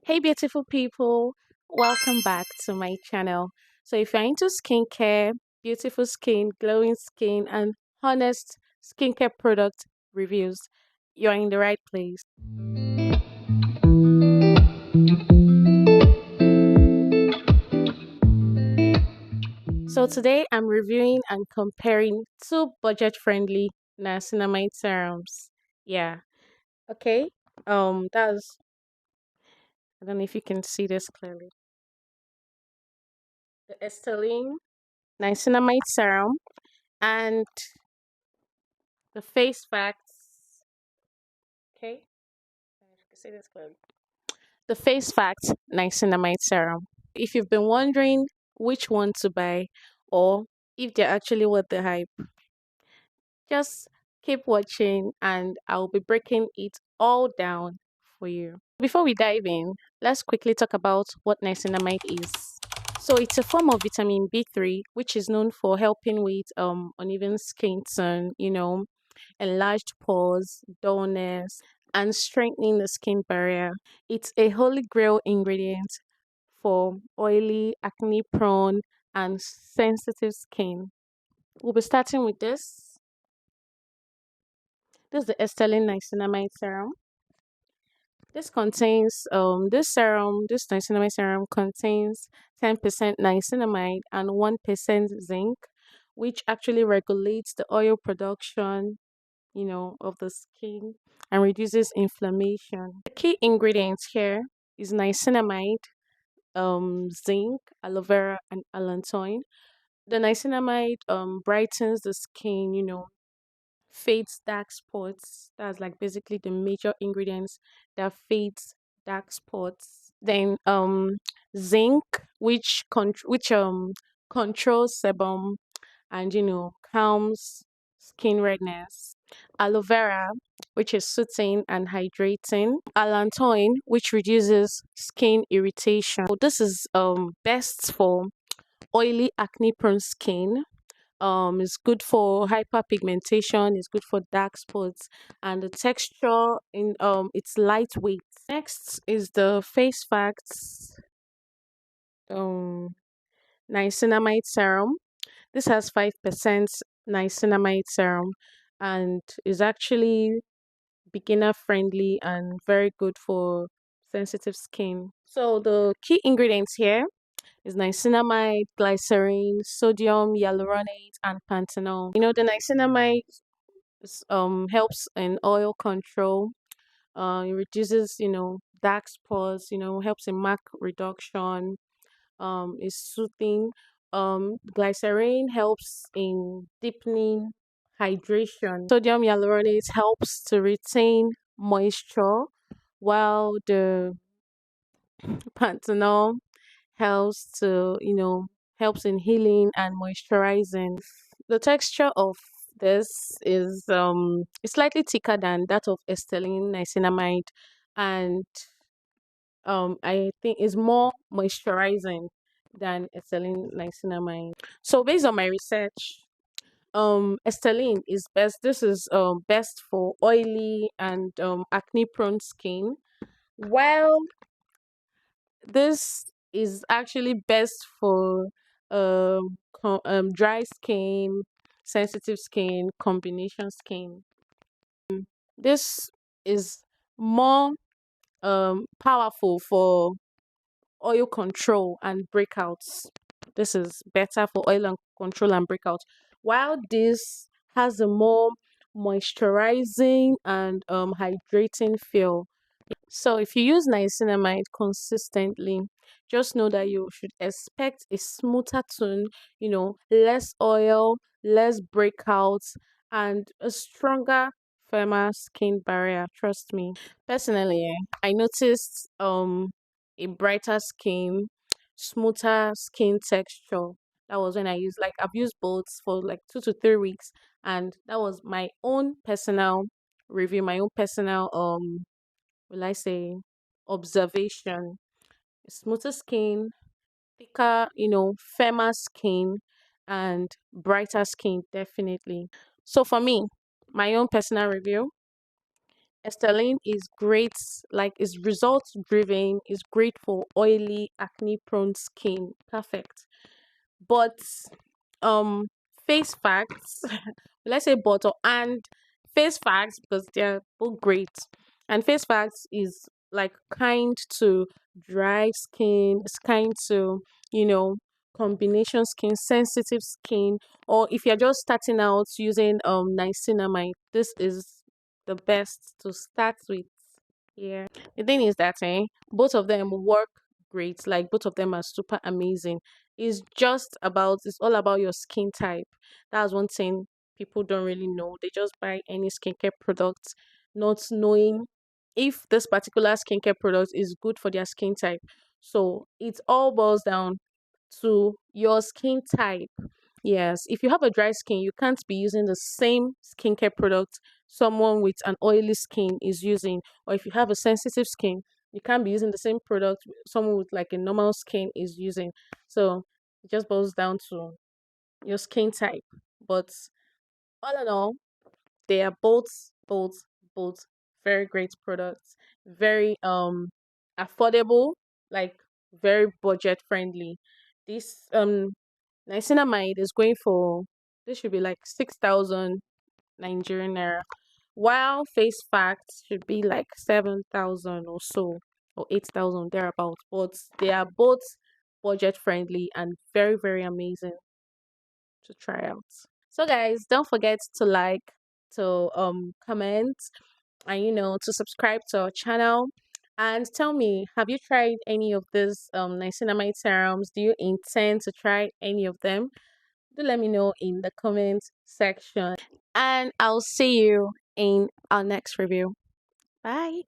Hey, beautiful people, welcome back to my channel. So, if you're into skincare, beautiful skin, glowing skin, and honest skincare product reviews, you're in the right place. So, today I'm reviewing and comparing two budget friendly niacinamide serums. Yeah, okay. That's I don't know if you can see this clearly. The Estelin niacinamide serum and the face facts. Okay, if you can see this clearly. The face facts niacinamide serum. If you've been wondering which one to buy or if they're actually worth the hype, just keep watching and I'll be breaking it all down for you. Before we dive in, let's quickly talk about what niacinamide is. So it's a form of vitamin B3 which is known for helping with uneven skin tone, enlarged pores, dullness, and strengthening the skin barrier. It's a holy grail ingredient for oily, acne prone, and sensitive skin. We'll be starting with this. This is the Estelin niacinamide serum. This niacinamide serum contains 10% niacinamide and 1% zinc, which actually regulates the oil production, of the skin and reduces inflammation. The key ingredients here is niacinamide, zinc, aloe vera, and allantoin. The niacinamide brightens the skin, fades dark spots. That's like basically the major ingredients that fades dark spots. Then zinc, which controls sebum and calms skin redness. Aloe vera, which is soothing and hydrating. Allantoin, which reduces skin irritation. So this is best for oily acne prone skin. It's good for hyperpigmentation, it's good for dark spots, and the texture in it's lightweight. Next is the face facts um niacinamide serum. This has 5% niacinamide serum and is actually beginner friendly and very good for sensitive skin. So the key ingredients here is niacinamide, glycerin, sodium hyaluronate, and panthenol. The niacinamide helps in oil control. It reduces dark spots. Helps in mark reduction. Is soothing. Glycerin helps in deepening hydration. Sodium hyaluronate helps to retain moisture, while the panthenol helps in healing and moisturizing. The texture of this is it's slightly thicker than that of Estelin niacinamide, and I think is more moisturizing than Estelin niacinamide. So based on my research, Estelin is best. This is best for oily and acne prone skin, while this is actually best for dry skin, sensitive skin, combination skin. This is more powerful for oil control and breakouts. This is better for oil and control and breakouts. While this has a more moisturizing and hydrating feel. So if you use niacinamide consistently, just know that you should expect a smoother tone, less oil, less breakouts, and a stronger, firmer skin barrier. Trust me. Personally, I noticed a brighter skin, smoother skin texture. That was when I used I've used both for like 2 to 3 weeks, and that was my own personal review, my own personal will I say, observation. Smoother skin, thicker, firmer skin, and brighter skin, definitely. So for me, my own personal review, Estelin is great, like is results driven, is great for oily, acne prone skin. Perfect. But um face facts, let's say bottle and face facts because they're both great. And face facts is like kind to dry skin, it's kind to, you know, combination skin, sensitive skin, or if you're just starting out using niacinamide, this is the best to start with. Yeah. The thing is that both of them work great. Like both of them are super amazing. It's all about your skin type. That's one thing people don't really know. They just buy any skincare product, not knowing if this particular skincare product is good for their skin type. So it all boils down to your skin type. Yes, if you have a dry skin, you can't be using the same skincare product someone with an oily skin is using. Or if you have a sensitive skin, you can't be using the same product someone with like a normal skin is using. So it just boils down to your skin type. But all in all, they are both very great products. Very affordable, like very budget friendly. This niacinamide is going for, this should be like 6,000 Nigerian naira, while face facts should be like 7,000 or so, or 8,000 thereabouts. But they are both budget friendly and very, very amazing to try out. So guys, don't forget to like, to comment, and to subscribe to our channel. And tell me, have you tried any of these niacinamide serums? Do you intend to try any of them? Do let me know in the comment section. And I'll see you in our next review. Bye.